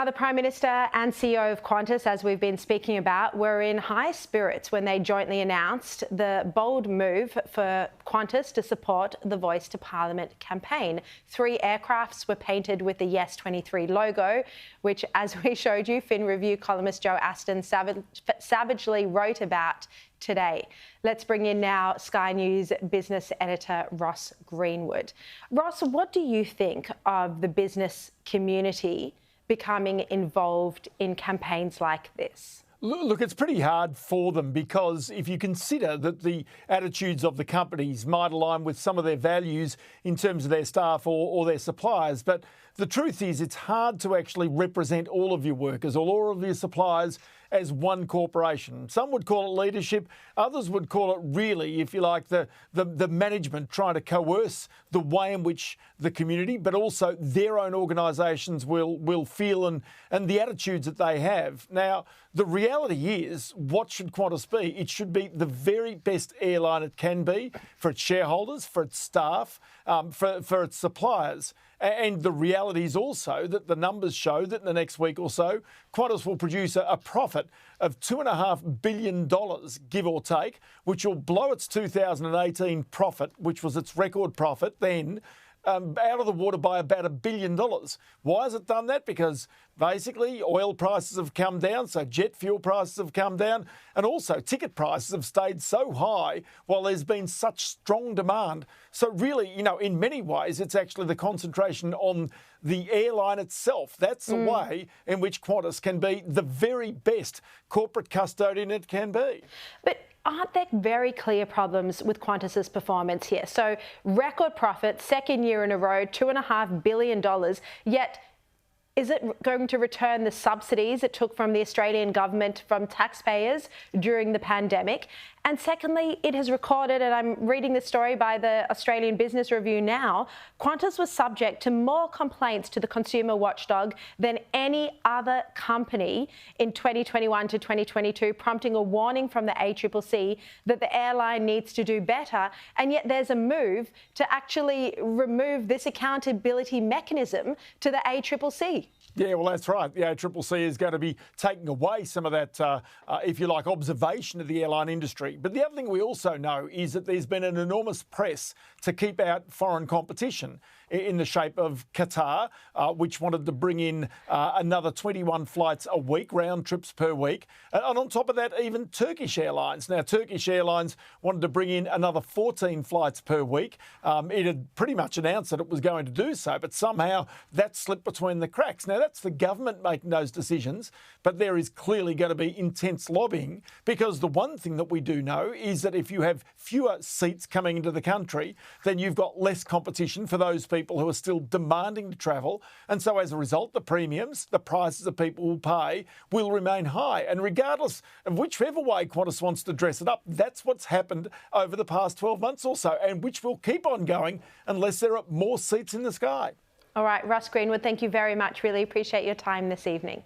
Now, the Prime Minister and CEO of Qantas, as we've been speaking about, were in high spirits when they jointly announced the bold move for Qantas to support the Voice to Parliament campaign. 3 aircrafts were painted with the Yes23 logo, which, as we showed you, Fin Review columnist Joe Aston savagely wrote about today. Let's bring in now Sky News business editor Ross Greenwood. Ross, what do you think of the business community becoming involved in campaigns like this? Look, it's pretty hard for them because if you consider that the attitudes of the companies might align with some of their values in terms of their staff or their suppliers, but the truth is it's hard to actually represent all of your workers or all of your suppliers as one corporation. Some would call it leadership, others would call it really, if you like, the management trying to coerce the way in which the community, but also their own organisations will feel and the attitudes that they have. Now, the reality is, what should Qantas be? It should be the very best airline it can be for its shareholders, for its staff, for its suppliers. And the reality is also that the numbers show that in the next week or so, Qantas will produce a profit of $2.5 billion, give or take, which will blow its 2018 profit, which was its record profit then, out of the water by about $1 billion. Why has it done that? Because basically oil prices have come down, so jet fuel prices have come down, and also ticket prices have stayed so high while there's been such strong demand. So really, in many ways, it's actually the concentration on the airline itself. That's the way in which Qantas can be the very best corporate custodian it can be. But aren't there very clear problems with Qantas's performance here? So record profit, second year in a row, $2.5 billion, yet is it going to return the subsidies it took from the Australian government, from taxpayers during the pandemic? And secondly, it has recorded, and I'm reading the story by the Australian Business Review now, Qantas was subject to more complaints to the consumer watchdog than any other company in 2021 to 2022, prompting a warning from the ACCC that the airline needs to do better. And yet there's a move to actually remove this accountability mechanism to the ACCC. Yeah, well, that's right. The ACCC is going to be taking away some of that, if you like, observation of the airline industry. But the other thing we also know is that there's been an enormous press to keep out foreign competition in the shape of Qatar, which wanted to bring in another 21 flights a week, round trips per week. And on top of that, even Turkish Airlines. Now, Turkish Airlines wanted to bring in another 14 flights per week. It had pretty much announced that it was going to do so, but somehow that slipped between the cracks. Now, that's the government making those decisions, but there is clearly going to be intense lobbying, because the one thing that we do know is that if you have fewer seats coming into the country, then you've got less competition for those people who are still demanding to travel. And so as a result, the premiums, the prices that people will pay, will remain high. And regardless of whichever way Qantas wants to dress it up, that's what's happened over the past 12 months or so, and which will keep on going unless there are more seats in the sky. All right, Ross Greenwood, thank you very much. Really appreciate your time this evening.